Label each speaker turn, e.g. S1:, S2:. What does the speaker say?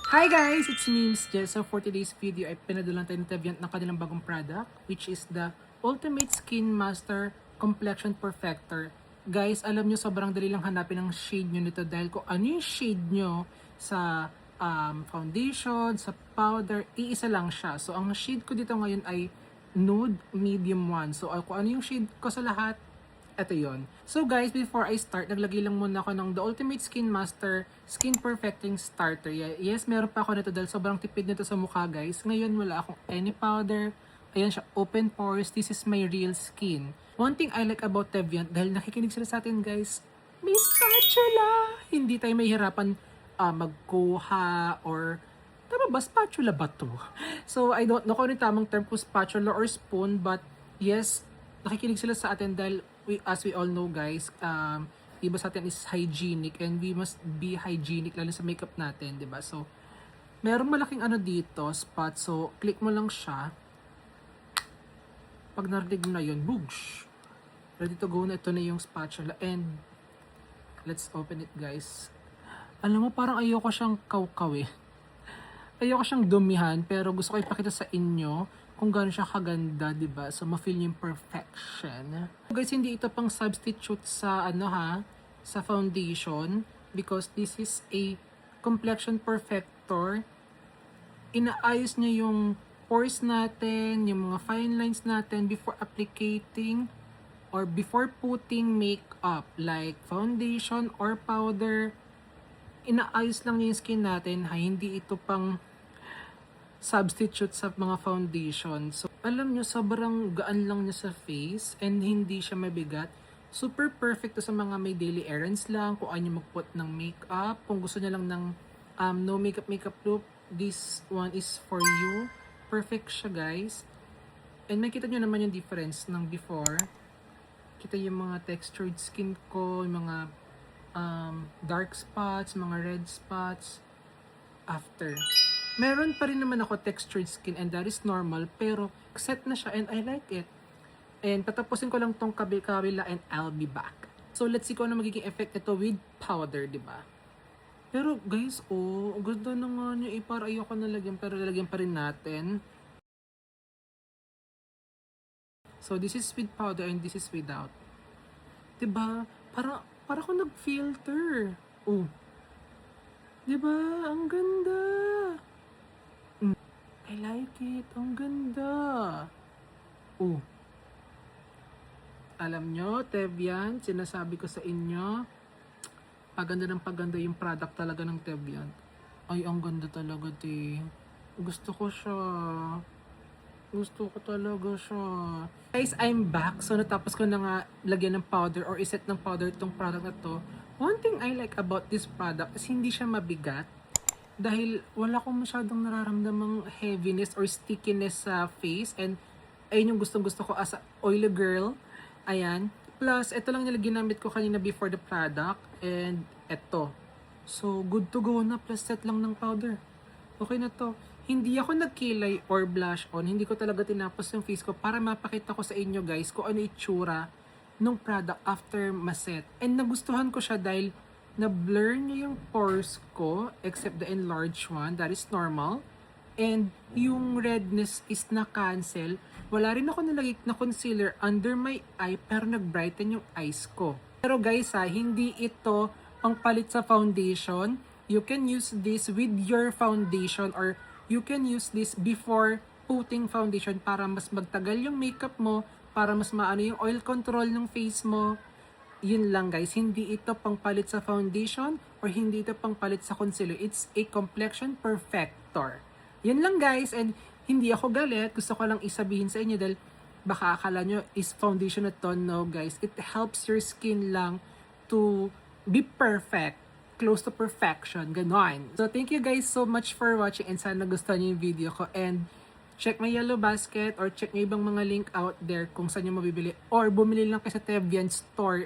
S1: Hi guys! It's me, Miss Jess. So for today's video ay pinadalan tayo ng Teviant ng kanilang bagong product, which is the Ultimate Skin Master Complexion Perfector. Guys, alam nyo sobrang dali lang hanapin ang shade nyo nito dahil kung ano yung shade nyo sa foundation, sa powder, iisa lang siya. So ang shade ko dito ngayon ay Nude Medium 1. So kung ano yung shade ko sa lahat, ito yon. So guys, before I start, naglagay lang muna ako ng The Ultimate Skin Master Skin Perfecting Starter. Yes, meron pa ako nito dahil sobrang tipid nito sa mukha guys. Ngayon wala akong any powder. Ayan siya, open pores. This is my real skin. One thing I like about Teviant, dahil nakikinig sila sa atin guys, may spatula! Hindi tayo mahihirapan magkuha or tama ba? Spatula ba to? So, I don't know kung ano yung tamang term kung spatula or spoon, but yes, nakikinig sila sa atin dahil as we all know guys, iba sa atin is hygienic and we must be hygienic lalo sa makeup natin, 'di ba? So, merong malaking ano dito, spot. So, click mo lang siya. Pag narinig mo na yun, boosh! Ready to go na, ito na yung spatula and let's open it guys. Alam mo, parang ayoko siyang kawkaw eh. Ayoko siyang dumihan pero gusto ko ipakita sa inyo kung gaano siya kaganda, 'di ba? So ma-feel yung perfection. Guys, hindi ito pang substitute sa sa foundation because this is a complexion perfector. Inaayos niya yung pores natin, yung mga fine lines natin before applicating or before putting makeup like foundation or powder. Inaayos lang niya yung skin natin, hindi ito pang substitute sa mga foundation. So, alam nyo, sobrang gaan lang niya sa face and hindi siya mabigat. Super perfect to sa mga may daily errands lang, kung ano mag-put ng makeup, kung gusto niya lang ng no makeup look, this one is for you. Perfect siya guys. And makita nyo naman yung difference ng before. Kita yung mga textured skin ko, yung mga dark spots, mga red spots after. Meron pa rin naman ako textured skin and that is normal pero set na siya and I like it. And tatapusin ko lang tong kabila and I'll be back. So let's see kung ano magiging effect nito with powder, di ba? Pero guys, ganda na nga niya. Para ayoko na lagyan pero lalagyan pa rin natin. So this is with powder and this is without. Diba? Para ako nag-filter. Diba? Ang ganda. I like it. Ang ganda. Alam nyo, Teviant, sinasabi ko sa inyo, paganda ng paganda yung product talaga ng Teviant. Ay, ang ganda talaga, te. Gusto ko siya. Gusto ko talaga siya. Guys, I'm back. So, natapos ko na nga lagyan ng powder or iset ng powder itong product na to. One thing I like about this product is hindi siya mabigat. Dahil wala akong masyadong nararamdamang heaviness or stickiness sa face. And ayun yung gustong-gusto ko as a oily girl. Ayan. Plus, ito lang yung ginamit ko kanina before the product. And ito. So, good to go na. Plus, set lang ng powder. Okay na to. Hindi ako nagkilay or blush on. Hindi ko talaga tinapos yung face ko para mapakita ko sa inyo guys kung ano itsura ng product after maset. And nagustuhan ko siya dahil na-blur niya yung pores ko except the enlarged one. That is normal. And yung redness is na-cancel. Wala rin ako nalagay na concealer under my eye pero nag-brighten yung eyes ko. Pero guys hindi ito pangpalit sa foundation. You can use this with your foundation or you can use this before putting foundation para mas magtagal yung makeup mo, para mas maano yung oil control ng face mo. Yun lang guys, hindi ito pangpalit sa foundation or hindi ito pangpalit sa concealer. It's a complexion perfector. Yun lang guys, and hindi ako galit. Gusto ko lang isabihin sa inyo dahil baka akala nyo is foundation na to. No guys, it helps your skin lang to be perfect, close to perfection, ganon. So thank you guys so much for watching and sana gustuhan nyo yung video ko. And check my yellow basket or check nyo ibang mga link out there kung saan nyo mabibili or bumili lang kayo sa Teviant store.